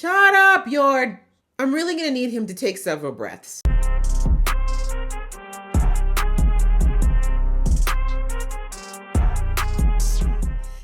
Shut up, Yord. I'm really gonna need him to take several breaths.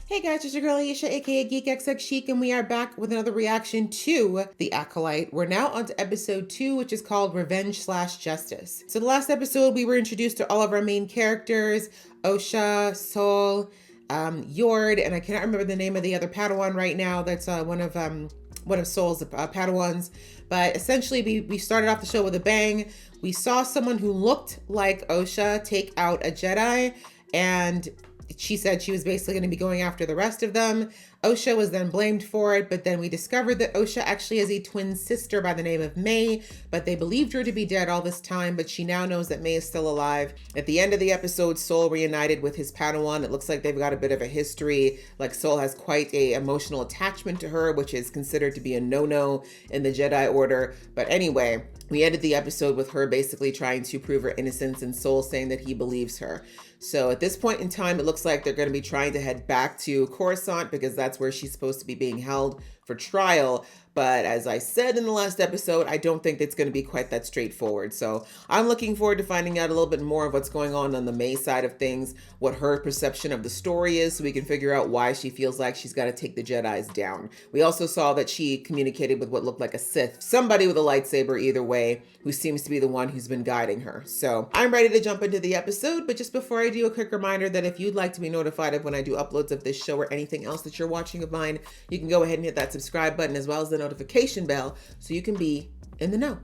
Hey guys, it's your girl Aisha, aka GeekXX Chic, and we are back with another reaction to The Acolyte. We're now on to episode 2, which is called Revenge/Justice. So the last episode, we were introduced to all of our main characters, Osha, Sol, Yord, and I cannot remember the name of the other Padawan right now. That's one of Sol's Padawans. But essentially, we started off the show with a bang. We saw someone who looked like Osha take out a Jedi, and she said she was basically going to be going after the rest of them. Osha was then blamed for it, but then we discovered that Osha actually has a twin sister by the name of May, but they believed her to be dead all this time, but she now knows that May is still alive. At the end of the episode, Sol reunited with his Padawan. It looks like they've got a bit of a history. Like Sol has quite a emotional attachment to her, which is considered to be a no-no in the Jedi Order. But anyway, we ended the episode with her basically trying to prove her innocence and Sol saying that he believes her. So at this point in time, it looks like they're going to be trying to head back to Coruscant because that's where she's supposed to be being held for trial. But as I said in the last episode, I don't think it's going to be quite that straightforward. So I'm looking forward to finding out a little bit more of what's going on the May side of things, what her perception of the story is, so we can figure out why she feels like she's got to take the Jedis down. We also saw that she communicated with what looked like a Sith, somebody with a lightsaber either way, who seems to be the one who's been guiding her. So I'm ready to jump into the episode, but just before I do, a quick reminder that if you'd like to be notified of when I do uploads of this show or anything else that you're watching of mine, you can go ahead and hit that subscribe button as well as the notification bell so you can be in the know.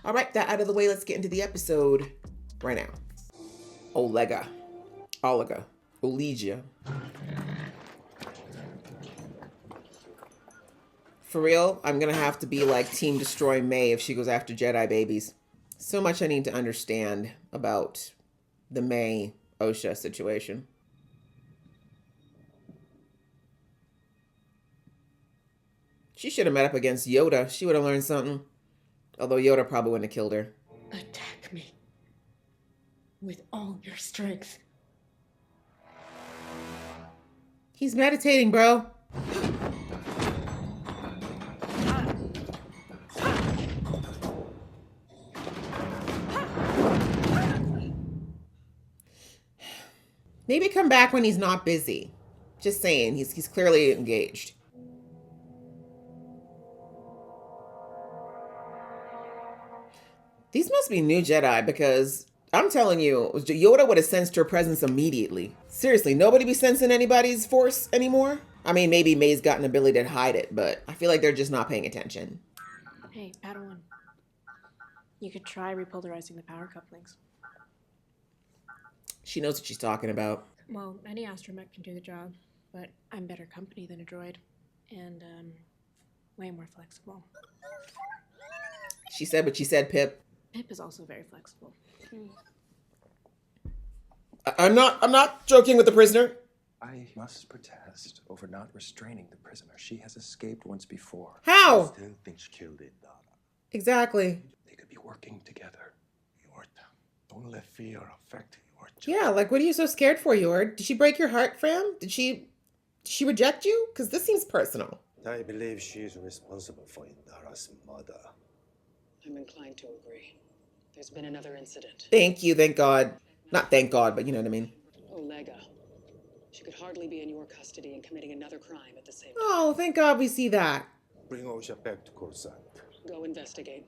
All right, that out of the way, let's get into the episode right now. Oliga. For real, I'm gonna have to be like Team Destroy May if she goes after Jedi babies. So much I need to understand about the May Osha situation. She should have met up against Yoda. She would have learned something. Although Yoda probably wouldn't have killed her. Attack me with all your strength. He's meditating, bro. Maybe come back when he's not busy. Just saying, he's clearly engaged. These must be new Jedi because I'm telling you, Yoda would have sensed her presence immediately. Seriously, nobody be sensing anybody's force anymore? I mean, maybe May's got an ability to hide it, but I feel like they're just not paying attention. Hey, Padawan. You could try repolarizing the power couplings. She knows what she's talking about. Well, any astromech can do the job, but I'm better company than a droid. And, way more flexible. She said what she said, Pip. Pip is also very flexible. I'm not joking with the prisoner. I must protest over not restraining the prisoner. She has escaped once before. How? I still think she killed it, Dara. Exactly. They could be working together. Yord, don't let fear affect your Yeah, like what are you so scared for, Yord? Did she break your heart, Fram? Did she reject you? Because this seems personal. I believe she is responsible for Indara's murder. I'm inclined to agree. There's been another incident. Thank you, thank God. Not thank God, but you know what I mean. Olega. She could hardly be in your custody and committing another crime at the same time. Oh, thank God we see that. Bring Osha back to Coruscant. Go investigate.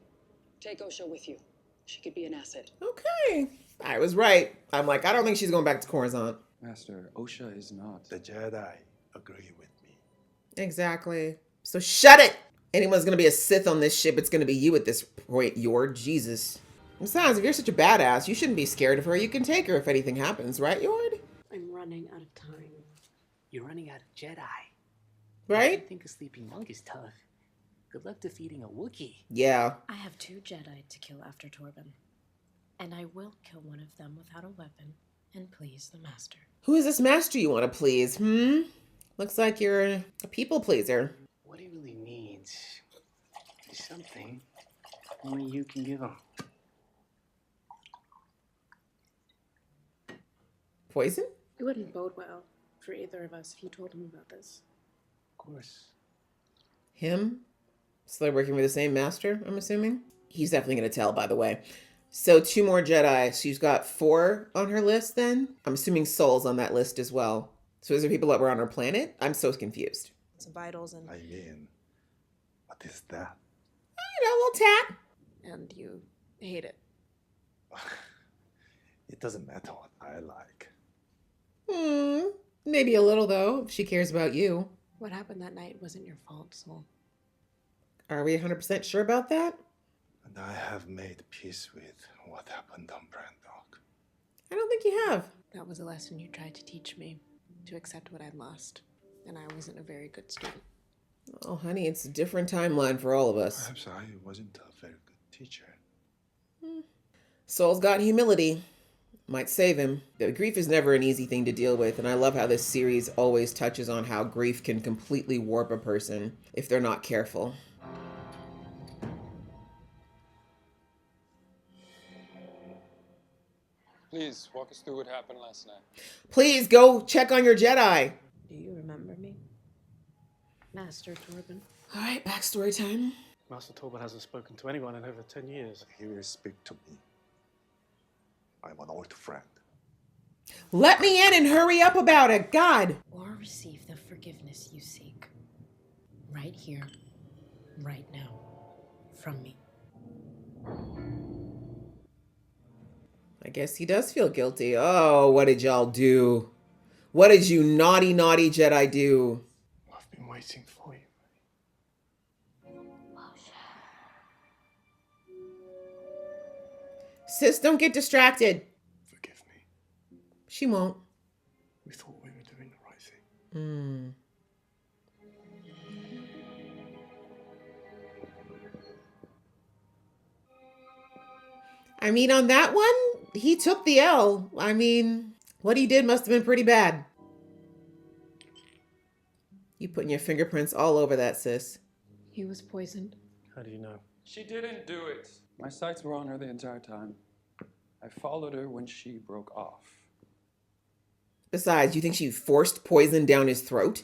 Take Osha with you. She could be an asset. Okay. I was right. I'm like, I don't think she's going back to Coruscant. Master, Osha is not. The Jedi agree with me. Exactly. So shut it! Anyone's gonna be a Sith on this ship, it's gonna be you at this point, Yord. Jesus. Besides, if you're such a badass, you shouldn't be scared of her. You can take her if anything happens, right, Yord? I'm running out of time. You're running out of Jedi. Right? I think a sleeping monk is tough. Good luck defeating a Wookiee. Yeah. I have 2 Jedi to kill after Torben. And I will kill one of them without a weapon and please the Master. Who is this master you want to please, Looks like you're a people pleaser. What he really needs is something only you can give him. Poison? It wouldn't bode well for either of us if you told him about this. Of course. Him? So they're working with the same master, I'm assuming? He's definitely going to tell, by the way. So 2 more Jedi. She's got 4 on her list then? I'm assuming Soul's on that list as well. So is there people that were on her planet? I'm so confused. Some vitals and I mean, what is that? You know, a little tap. and you hate it. It doesn't matter what I like. Maybe a little, though, if she cares about you. What happened that night wasn't your fault, Soul. Are we 100% sure about that? And I have made peace with what happened on Brandok. I don't think you have. That was a lesson you tried to teach me, to accept what I'd lost. And I wasn't a very good student. Oh, honey, it's a different timeline for all of us. Perhaps I wasn't a very good teacher. Soul's got humility. Might save him. But grief is never an easy thing to deal with, and I love how this series always touches on how grief can completely warp a person if they're not careful. Please walk us through what happened last night. Please go check on your Jedi. Do you remember me? Master Torben. All right, backstory time. Master Torben hasn't spoken to anyone in over 10 years. He will speak to me. I'm an old friend. Let me in and hurry up about it. God. Or receive the forgiveness you seek. Right here, right now. From me. I guess he does feel guilty. Oh, what did y'all do? What did you naughty, naughty Jedi do? I've been waiting for you. Sis, don't get distracted. Forgive me. She won't. We thought we were doing the right thing. I mean, on that one, he took the L. I mean, what he did must have been pretty bad. You putting your fingerprints all over that, sis. He was poisoned. How do you know? She didn't do it. My sights were on her the entire time. I followed her when she broke off. Besides, you think she forced poison down his throat?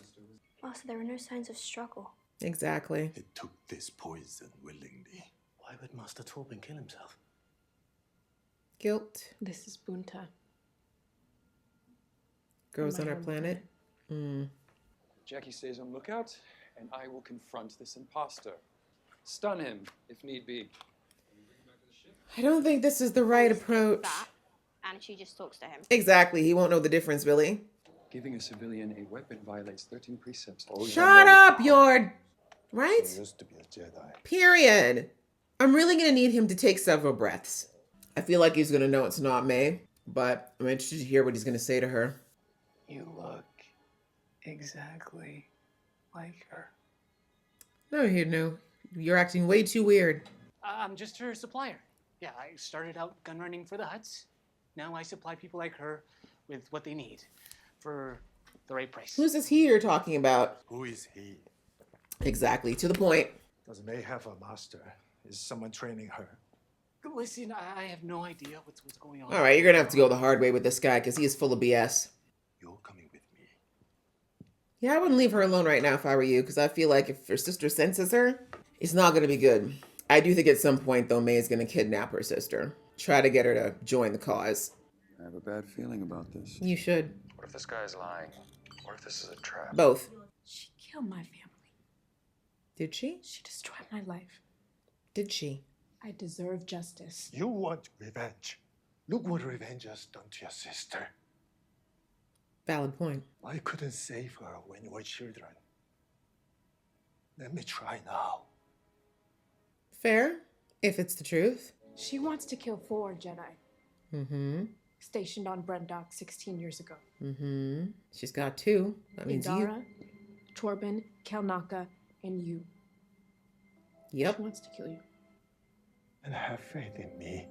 Also, there were no signs of struggle. Exactly. He took this poison willingly. Why would Master Torben kill himself? Guilt. This is Bunta. Girls My on our home planet. Jackie stays on lookout, and I will confront this imposter. Stun him, if need be. I don't think this is the right approach. That, and she just talks to him. Exactly. He won't know the difference, Billy. Giving a civilian a weapon violates 13 precepts. Shut up, Yord. Right? He used to be a Jedi. Period. I'm really going to need him to take several breaths. I feel like he's going to know it's not May, but I'm interested to hear what he's going to say to her. You look exactly like her. No, you know. You're acting way too weird. I'm just her supplier. Yeah, I started out gun running for the Huts. Now I supply people like her with what they need for the right price. Who's this he you're talking about? Who is he? Exactly. To the point. Does May have a master? Is someone training her? Listen, I have no idea what's going on. All right, you're going to have to go the hard way with this guy because he is full of BS. You're coming with me. Yeah, I wouldn't leave her alone right now if I were you because I feel like if her sister senses her, it's not going to be good. I do think at some point, though, May is going to kidnap her sister. Try to get her to join the cause. I have a bad feeling about this. You should. What if this guy is lying? What if this is a trap? Both. She killed my family. Did she? She destroyed my life. Did she? I deserve justice. You want revenge. Look what revenge has done to your sister. Valid point. I couldn't save her when you were children. Let me try now. Fair, if it's the truth. She wants to kill 4 Jedi. Mm-hmm. Stationed on Brendok 16 years ago. Mm-hmm. She's got 2. That means Indara, Torben, Kelnaka, and you. you. Yep. She wants to kill you. And have faith in me.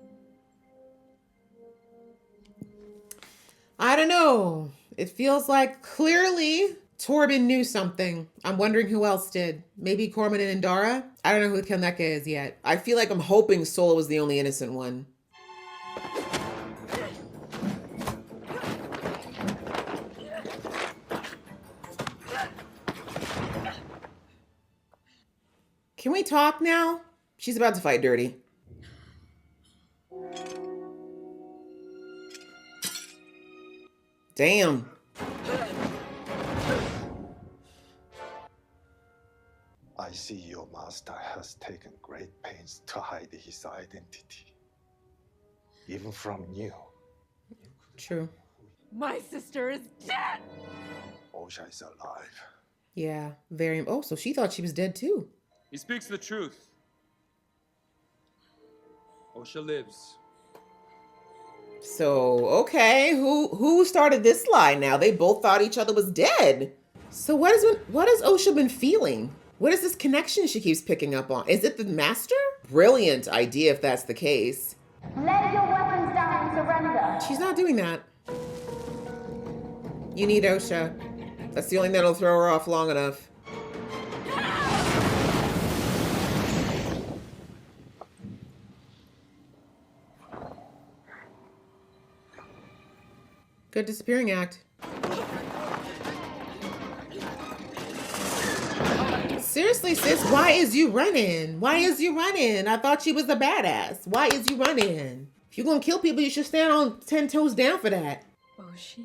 I don't know. It feels like clearly Torben knew something. I'm wondering who else did. Maybe Corman and Indara? I don't know who Kelneka is yet. I feel like I'm hoping Solo was the only innocent one. Can we talk now? She's about to fight dirty. Damn. I see your master has taken great pains to hide his identity. Even from you. True. My sister is dead! Osha is alive. Yeah, very. Oh, so she thought she was dead too. He speaks the truth. Osha lives. So, okay, who started this lie now? They both thought each other was dead. So what has Osha been feeling? What is this connection she keeps picking up on? Is it the master? Brilliant idea if that's the case. Lay your weapons down and surrender. She's not doing that. You need Osha. That's the only thing that'll throw her off long enough. Good disappearing act. Seriously, sis, why is you running? Why is you running? I thought she was a badass. Why is you running? If you're gonna kill people, you should stand on 10 toes down for that. Oshi?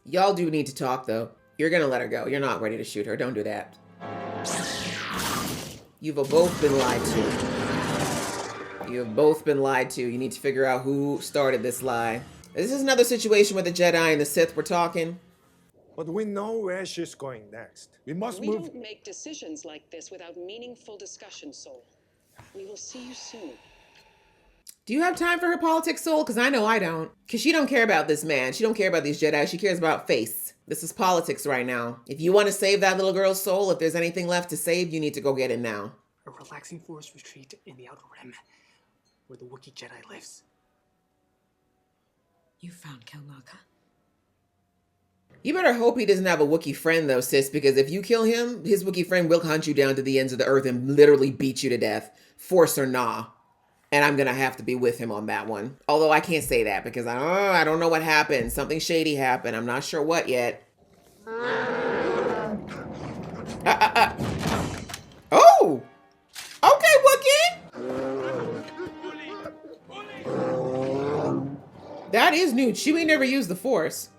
Y'all do need to talk, though. You're gonna let her go. You're not ready to shoot her. Don't do that. You've both been lied to. You have both been lied to. You need to figure out who started this lie. This is another situation where the Jedi and the Sith were talking. But we know where she's going next. We must We move. don't make decisions like this without meaningful discussion, Soul. We will see you soon. Do you have time for her politics, Soul? Because I know I don't. Because she don't care about this man. She don't care about these Jedi. She cares about face. This is politics right now. If you want to save that little girl's soul, if there's anything left to save, you need to go get it now. A relaxing forest retreat in the Outer Rim, where the Wookiee Jedi lives. You found Kelnaka? You better hope he doesn't have a Wookiee friend, though, sis, because if you kill him, his Wookiee friend will hunt you down to the ends of the earth and literally beat you to death, force or nah. And I'm going to have to be with him on that one. Although I can't say that because I don't know what happened. Something shady happened. I'm not sure what yet. Oh! Okay, Wookiee! That is new. Chewie never used the Force.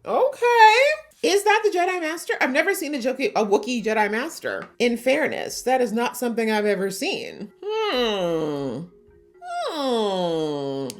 Okay. Is that the Jedi Master? I've never seen a Wookiee Jedi Master. In fairness, that is not something I've ever seen.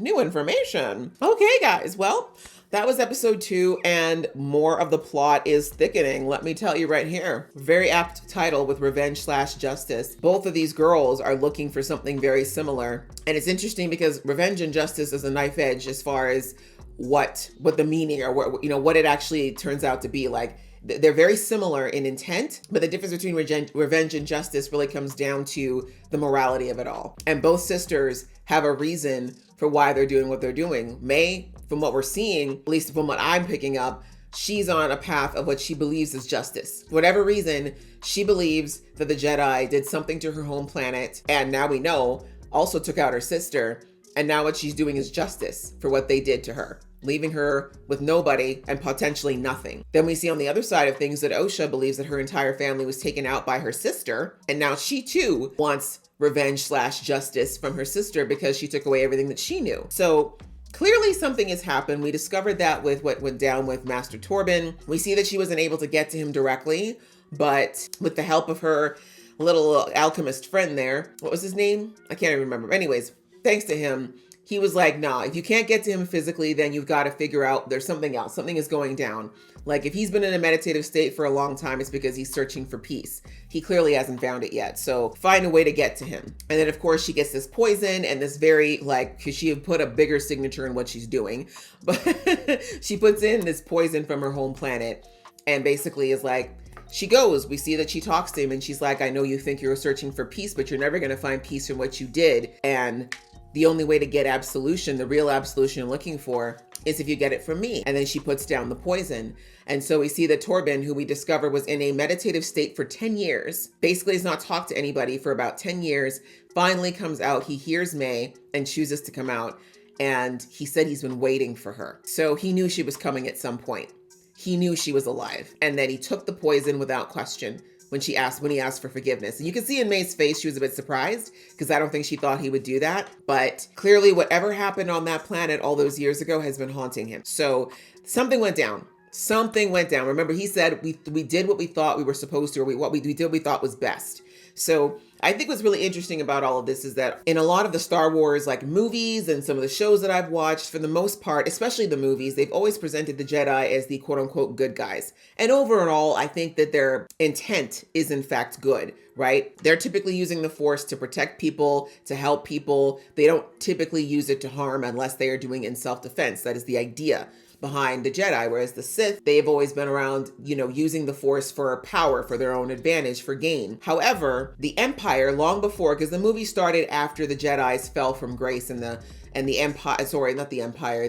New information. Okay, guys. Well, that was episode 2, and more of the plot is thickening. Let me tell you right here. Very apt title with revenge/justice. Both of these girls are looking for something very similar. And it's interesting because revenge and justice is a knife edge as far as what the meaning or what it actually turns out to be. Like, they're very similar in intent, but the difference between revenge and justice really comes down to the morality of it all. And both sisters have a reason for why they're doing what they're doing. May, from what we're seeing, at least from what I'm picking up, she's on a path of what she believes is justice. For whatever reason, she believes that the Jedi did something to her home planet, and now we know, also took out her sister, and now what she's doing is justice for what they did to her, leaving her with nobody and potentially nothing. Then we see on the other side of things that Osha believes that her entire family was taken out by her sister, and now she too wants revenge/justice from her sister because she took away everything that she knew. So clearly something has happened. We discovered that with what went down with Master Torben. We see that she wasn't able to get to him directly, but with the help of her little alchemist friend there, what was his name? I can't even remember. Anyways, thanks to him, he was like, nah, if you can't get to him physically, then you've got to figure out there's something else. Something is going down. Like, if he's been in a meditative state for a long time, it's because he's searching for peace. He clearly hasn't found it yet. So find a way to get to him. And then, of course, she gets this poison and this very, because she had put a bigger signature in what she's doing. But she puts in this poison from her home planet and basically is like, she goes, we see that she talks to him and she's like, I know you think you're searching for peace, but you're never going to find peace from what you did. And the only way to get absolution, the real absolution you're looking for, is if you get it from me. And then she puts down the poison. And so we see that Torben, who we discover was in a meditative state for 10 years, basically has not talked to anybody for about 10 years, finally comes out. He hears May and chooses to come out. And he said he's been waiting for her. So he knew she was coming at some point. He knew she was alive. And then he took the poison without question when he asked for forgiveness. And you can see in May's face, she was a bit surprised because I don't think she thought he would do that. But clearly whatever happened on that planet all those years ago has been haunting him. So something went down. Something went down. Remember, he said we did what we thought we were supposed to, or we did what we thought was best. So I think what's really interesting about all of this is that in a lot of the Star Wars like movies and some of the shows that I've watched, for the most part, especially the movies, they've always presented the Jedi as the quote unquote good guys. And overall, I think that their intent is in fact good, right? They're typically using the Force to protect people, to help people. They don't typically use it to harm unless they are doing it in self-defense. That is the idea behind the Jedi, whereas the Sith, they've always been around, using the Force for power, for their own advantage, for gain. However, the Empire, long before, because the movie started after the Jedis fell from grace and the Empire, sorry, not the Empire,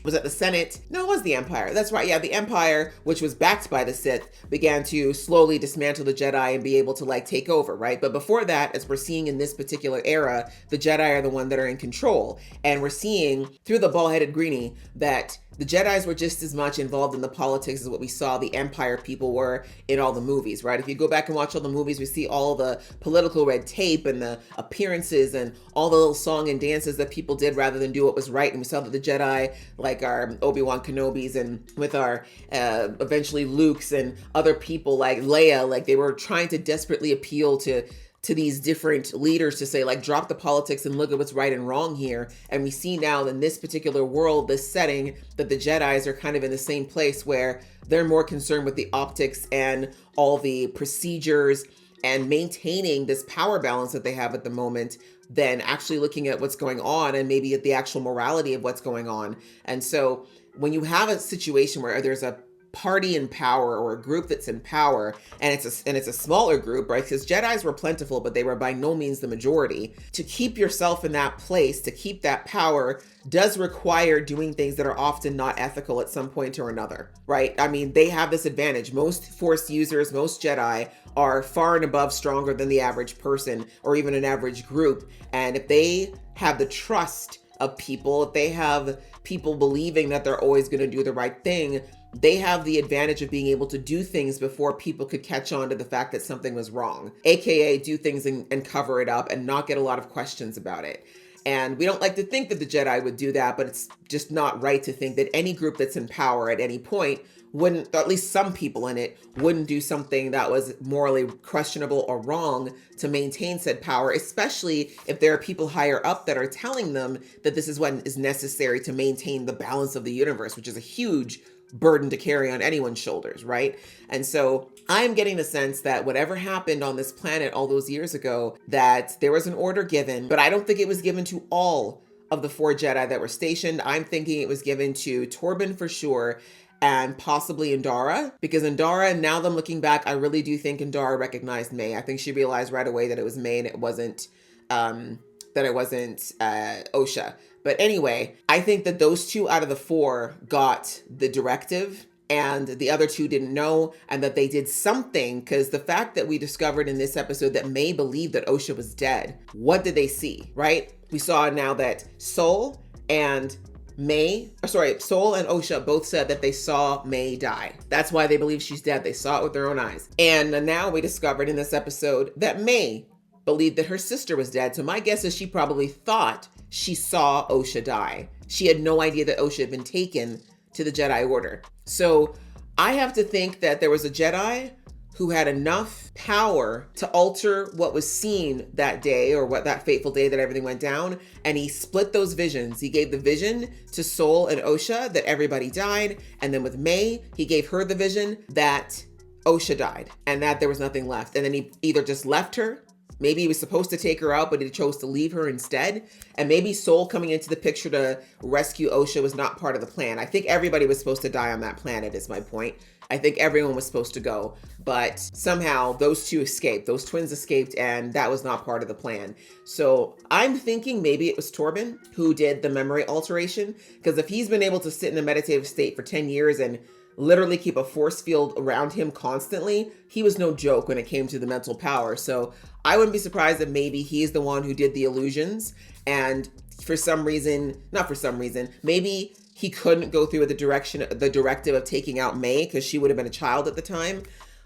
was that the Senate? No, it was the Empire. That's right, yeah, the Empire, which was backed by the Sith, began to slowly dismantle the Jedi and be able to take over, right? But before that, as we're seeing in this particular era, the Jedi are the one that are in control. And we're seeing through the bald-headed greenie that the Jedis were just as much involved in the politics as what we saw the Empire people were in all the movies, right? If you go back and watch all the movies, we see all the political red tape and the appearances and all the little song and dances that people did rather than do what was right. And we saw that the Jedi, like our Obi-Wan Kenobis and with our eventually Luke's and other people like Leia, they were trying to desperately appeal to these different leaders to say, drop the politics and look at what's right and wrong here. And we see now in this particular world, this setting, that the Jedis are kind of in the same place where they're more concerned with the optics and all the procedures and maintaining this power balance that they have at the moment than actually looking at what's going on and maybe at the actual morality of what's going on. And so when you have a situation where there's a party in power or a group that's in power and it's a smaller group, right? Because Jedis were plentiful, but they were by no means the majority. To keep yourself in that place, to keep that power does require doing things that are often not ethical at some point or another, right? I mean, they have this advantage. Most Force users, most Jedi are far and above stronger than the average person or even an average group. And if they have the trust of people, if they have people believing that they're always going to do the right thing, they have the advantage of being able to do things before people could catch on to the fact that something was wrong, aka do things and cover it up and not get a lot of questions about it. And we don't like to think that the Jedi would do that, but it's just not right to think that any group that's in power at any point wouldn't, or at least some people in it, wouldn't do something that was morally questionable or wrong to maintain said power, especially if there are people higher up that are telling them that this is what is necessary to maintain the balance of the universe, which is a huge burden to carry on anyone's shoulders, right? And so I'm getting the sense that whatever happened on this planet all those years ago, that there was an order given, but I don't think it was given to all of the 4 Jedi that were stationed. I'm thinking it was given to Torben for sure, and possibly Indara, because Indara, now that I'm looking back, I really do think Indara recognized May. I think she realized right away that it was May and it wasn't Osha. But anyway, I think that those 2 out of the 4 got the directive and the other 2 didn't know, and that they did something, because the fact that we discovered in this episode that May believed that Osha was dead, what did they see, right? We saw now that Sol and Osha both said that they saw May die. That's why they believe she's dead. They saw it with their own eyes. And now we discovered in this episode that May believed that her sister was dead. So my guess is she probably thought she saw Osha die. She had no idea that Osha had been taken to the Jedi Order. So I have to think that there was a Jedi who had enough power to alter what was seen that day, or what that fateful day that everything went down. And he split those visions. He gave the vision to Sol and Osha that everybody died. And then with May, he gave her the vision that Osha died and that there was nothing left. And then he either just left her, maybe he was supposed to take her out, but he chose to leave her instead. And maybe Sol coming into the picture to rescue Osha was not part of the plan. I think everybody was supposed to die on that planet, is my point. I think everyone was supposed to go, but somehow those 2 escaped. Those twins escaped, and that was not part of the plan. So I'm thinking maybe it was Torben who did the memory alteration, because if he's been able to sit in a meditative state for 10 years and literally keep a force field around him constantly, he was no joke when it came to the mental power. So I wouldn't be surprised if maybe he's the one who did the illusions and for some reason, not for some reason, maybe he couldn't go through with the directive of taking out May because she would have been a child at the time.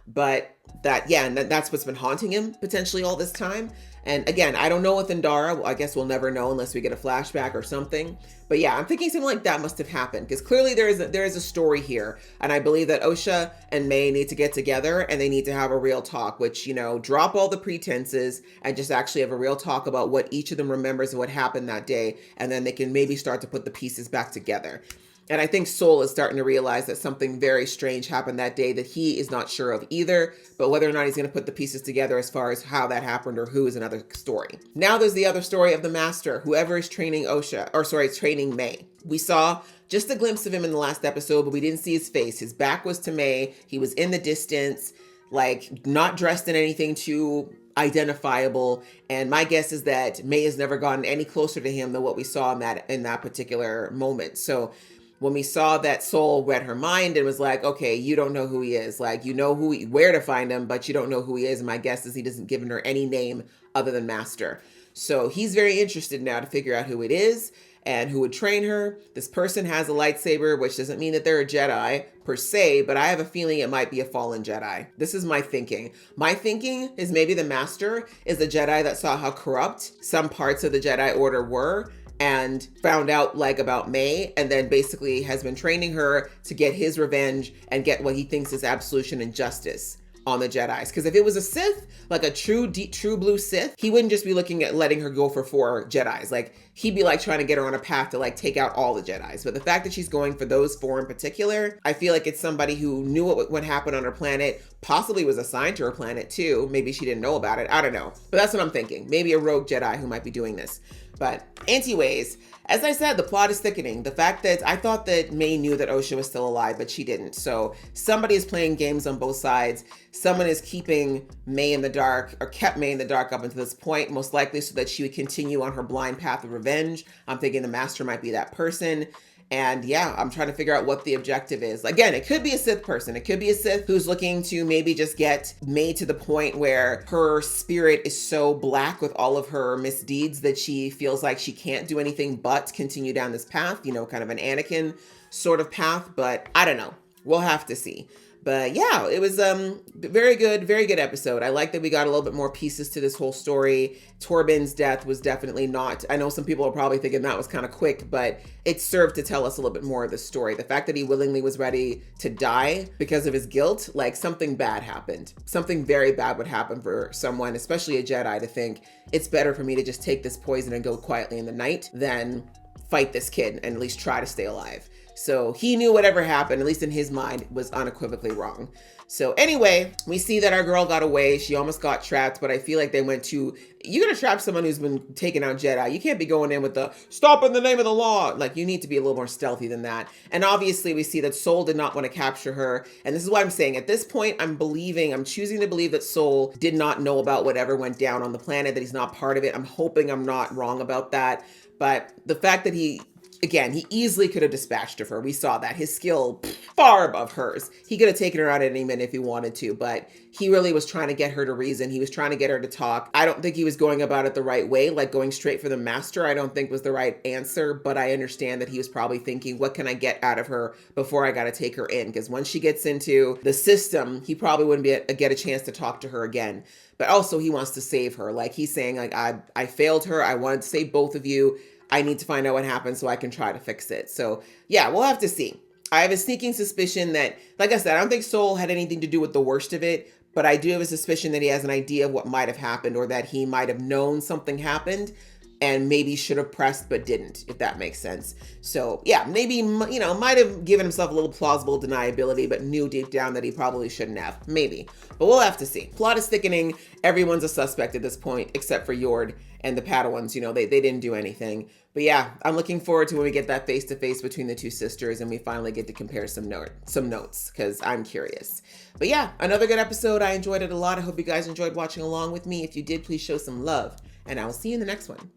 But that's what's been haunting him potentially all this time. And again, I don't know with Indara. I guess we'll never know unless we get a flashback or something. But yeah, I'm thinking something like that must have happened because clearly there is a story here. And I believe that Osha and May need to get together and they need to have a real talk, which, drop all the pretenses and just actually have a real talk about what each of them remembers and what happened that day. And then they can maybe start to put the pieces back together. And I think Soul is starting to realize that something very strange happened that day that he is not sure of either, but whether or not he's going to put the pieces together as far as how that happened or who is another story. Now there's the other story of the master, whoever is training training May. We saw just a glimpse of him in the last episode, but we didn't see his face. His back was to May. He was in the distance, like not dressed in anything too identifiable. And my guess is that May has never gotten any closer to him than what we saw in that particular moment. So when we saw that Soul read her mind and was like, okay, you don't know who he is. Like, you know where to find him, but you don't know who he is. And my guess is he doesn't give her any name other than Master. So he's very interested now to figure out who it is and who would train her. This person has a lightsaber, which doesn't mean that they're a Jedi per se, but I have a feeling it might be a fallen Jedi. This is my thinking. My thinking is maybe the Master is the Jedi that saw how corrupt some parts of the Jedi Order were and found out about May, and then basically has been training her to get his revenge and get what he thinks is absolution and justice on the Jedis. Because if it was a Sith, like a true blue Sith, he wouldn't just be looking at letting her go for 4 Jedis. Like, he'd be trying to get her on a path to take out all the Jedis. But the fact that she's going for those 4 in particular, I feel like it's somebody who knew what happened on her planet, possibly was assigned to her planet too. Maybe she didn't know about it. I don't know. But that's what I'm thinking. Maybe a rogue Jedi who might be doing this. But anyways, as I said, the plot is thickening. The fact that I thought that May knew that Osha was still alive, but she didn't. So somebody is playing games on both sides. Someone is keeping May in the dark, or kept May in the dark up until this point, most likely so that she would continue on her blind path of revenge. I'm thinking the Master might be that person. And yeah, I'm trying to figure out what the objective is. Again, it could be a Sith person. It could be a Sith who's looking to maybe just get May to the point where her spirit is so black with all of her misdeeds that she feels like she can't do anything but continue down this path, kind of an Anakin sort of path. But I don't know. We'll have to see. But yeah, it was very good episode. I like that we got a little bit more pieces to this whole story. Torben's death was definitely not, I know some people are probably thinking that was kind of quick, but it served to tell us a little bit more of the story. The fact that he willingly was ready to die because of his guilt, something bad happened. Something very bad would happen for someone, especially a Jedi, to think it's better for me to just take this poison and go quietly in the night than fight this kid and at least try to stay alive. So he knew whatever happened, at least in his mind, was unequivocally wrong. So anyway, we see that our girl got away. She almost got trapped, but I feel like they went to, you're going to trap someone who's been taking out Jedi. You can't be going in with the stop in the name of the law. You need to be a little more stealthy than that. And obviously we see that Soul did not want to capture her. And this is why I'm saying at this point, I'm choosing to believe that Soul did not know about whatever went down on the planet, that he's not part of it. I'm hoping I'm not wrong about that. But the fact that he easily could have dispatched of her. We saw that. His skill, far above hers. He could have taken her out at any minute if he wanted to, but he really was trying to get her to reason. He was trying to get her to talk. I don't think he was going about it the right way, going straight for the Master, I don't think was the right answer, but I understand that he was probably thinking, what can I get out of her before I got to take her in? Because once she gets into the system, he probably wouldn't get a chance to talk to her again. But also he wants to save her. He's saying, I failed her. I wanted to save both of you. I need to find out what happened so I can try to fix it. So yeah, we'll have to see. I have a sneaking suspicion that, like I said, I don't think Soul had anything to do with the worst of it, but I do have a suspicion that he has an idea of what might have happened, or that he might have known something happened and maybe should have pressed but didn't, if that makes sense. So yeah, maybe, might have given himself a little plausible deniability, but knew deep down that he probably shouldn't have. Maybe. But we'll have to see. Plot is thickening. Everyone's a suspect at this point, except for Yord and the Padawans. They didn't do anything. But yeah, I'm looking forward to when we get that face-to-face between the two sisters and we finally get to compare some notes, because I'm curious. But yeah, another good episode. I enjoyed it a lot. I hope you guys enjoyed watching along with me. If you did, please show some love, and I will see you in the next one.